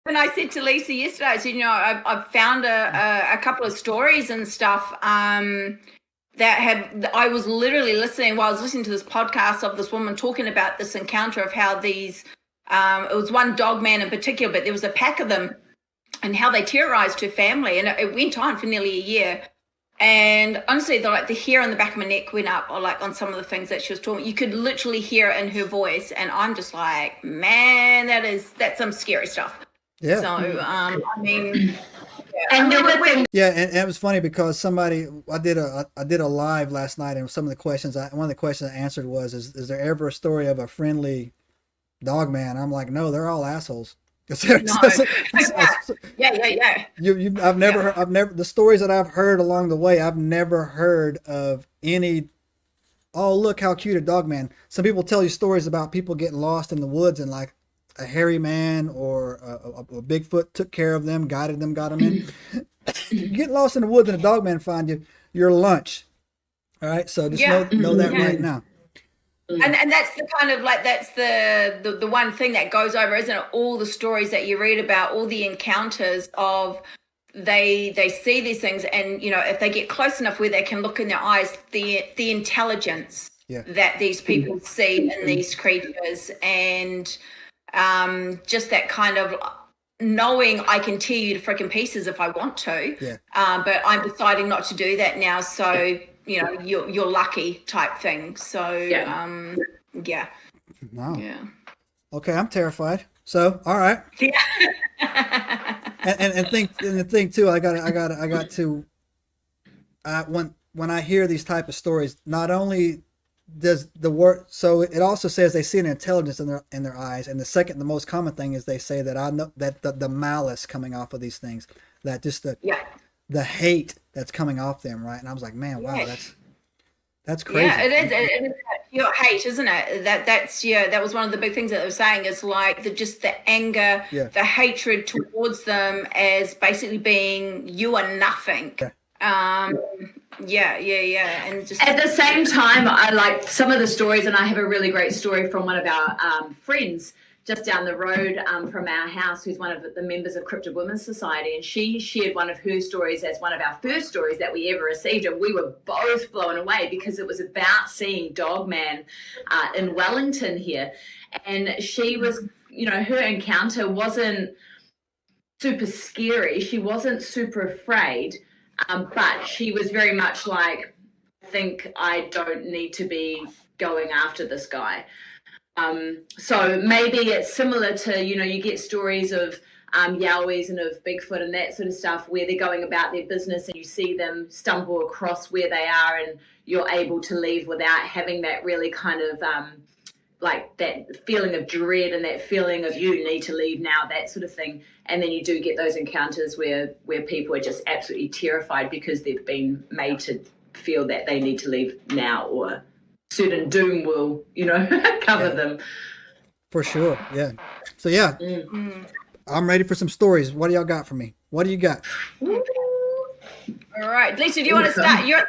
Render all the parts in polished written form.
And I said to Lisa yesterday, I said, I've found a couple of stories and stuff I was literally listening while I was listening to this podcast of this woman talking about this encounter of how these, it was one Dogman in particular, but there was a pack of them, and how they terrorized her family. And it went on for nearly a year. And honestly, the hair on the back of my neck went up, or like on some of the things that she was talking. You could literally hear it in her voice. And I'm just like, man, that's some scary stuff. Yeah. So, I mean, and it was funny because I did a live last night, and one of the questions I answered was, is there ever a story of a friendly Dogman? I'm like, no, they're all assholes. Yeah. I've never the stories that I've heard along the way, I've never heard of any, oh, look how cute a Dogman. Some people tell you stories about people getting lost in the woods, and like a hairy man or a Bigfoot took care of them, guided them, got them in. You get lost in the woods and a Dogman find you, you're lunch. All right, so just know that right now. And that's the kind of like, that's the one thing that goes over, isn't it? All the stories that you read about, all the encounters of they see these things, and if they get close enough where they can look in their eyes, the intelligence that these people see in these creatures, and just that kind of knowing I can tear you to freaking pieces if I want to, but I'm deciding not to do that now. So you're lucky type thing. So Wow. Yeah. Okay, I'm terrified. So all right. Yeah. and the thing too, I got to when I hear these type of stories, not only does the word, so it also says they see an intelligence in their eyes, and the most common thing is they say that I know that the malice coming off of these things, that just the hate that's coming off them, right? And I was like, man, wow, that's crazy. Yeah, it is. It is pure hate, isn't it? That was one of the big things that they were saying, is like the anger, the hatred towards them as basically being, you are nothing. And just at the same time, I like some of the stories, and I have a really great story from one of our friends just down the road from our house, who's one of the members of Cryptid Women's Society, and she shared one of her stories as one of our first stories that we ever received, and we were both blown away because it was about seeing Dogman in Wellington here, and she was, her encounter wasn't super scary, she wasn't super afraid, but she was very much like, I think I don't need to be going after this guy. So maybe it's similar to, you get stories of Yowies and of Bigfoot and that sort of stuff where they're going about their business and you see them stumble across where they are and you're able to leave without having that really kind of like that feeling of dread and that feeling of you need to leave now, that sort of thing. And then you do get those encounters where people are just absolutely terrified because they've been made to feel that they need to leave now, or certain doom will, cover them. For sure, yeah. So I'm ready for some stories. What do y'all got for me? What do you got? All right, Lisa, do you want to start? You're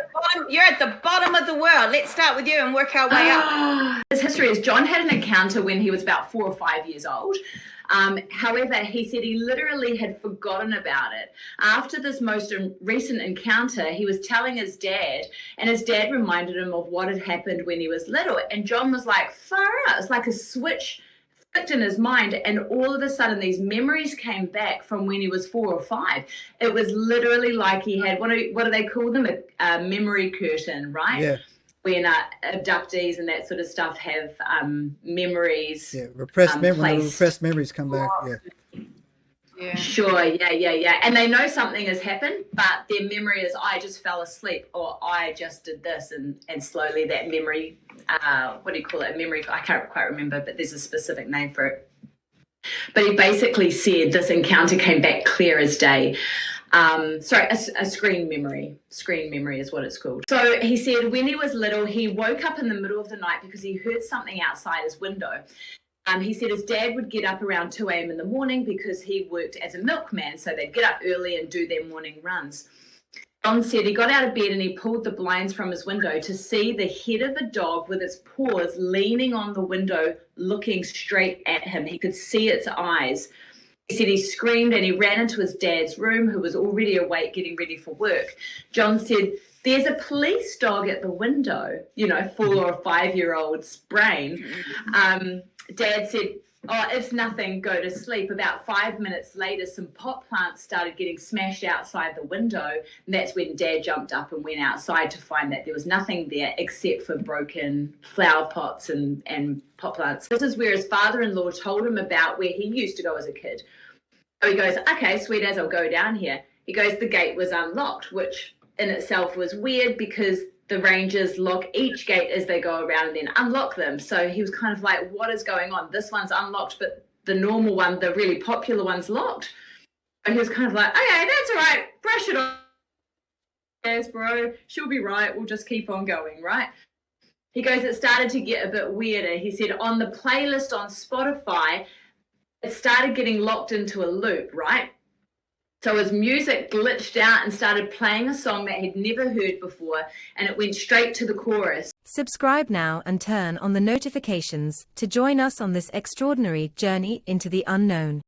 at the bottom of the world. Let's start with you and work our way up. His history is John had an encounter when he was about 4 or 5 years old. However, he said he literally had forgotten about it. After this most recent encounter, he was telling his dad, and his dad reminded him of what had happened when he was little. And John was like, far out. It's like a switch flicked in his mind, and all of a sudden these memories came back from when he was 4 or 5. It was literally like he had, what do they call them? A memory curtain, right? Yeah. When abductees and that sort of stuff have memories. Yeah, repressed memories come back. Yeah. Sure, yeah. And they know something has happened, but their memory is, I just fell asleep, or I just did this, and slowly that memory, what do you call it? Memory, I can't quite remember, but there's a specific name for it. But he basically said this encounter came back clear as day. A screen memory. Screen memory is what it's called. So he said when he was little, he woke up in the middle of the night because he heard something outside his window. He said his dad would get up around 2 a.m. in the morning because he worked as a milkman, so they'd get up early and do their morning runs. John said he got out of bed and he pulled the blinds from his window to see the head of a dog with its paws leaning on the window, looking straight at him. He could see its eyes. He said he screamed and he ran into his dad's room, who was already awake, getting ready for work. John said, there's a police dog at the window, for a 5-year-old's brain. Dad said, oh, it's nothing, go to sleep. About 5 minutes later, some pot plants started getting smashed outside the window. And that's when Dad jumped up and went outside to find that there was nothing there except for broken flower pots and pot plants. This is where his father-in-law told him about where he used to go as a kid. So he goes, okay, sweet as, I'll go down here. He goes, the gate was unlocked, which in itself was weird because the rangers lock each gate as they go around and then unlock them. So he was kind of like, what is going on? This one's unlocked, but the normal one, the really popular one's locked. And he was kind of like, okay, that's all right. Brush it off. Yes, bro, she'll be right. We'll just keep on going, right? He goes, it started to get a bit weirder. He said on the playlist on Spotify, it started getting locked into a loop, right? So his music glitched out and started playing a song that he'd never heard before, and it went straight to the chorus. Subscribe now and turn on the notifications to join us on this extraordinary journey into the unknown.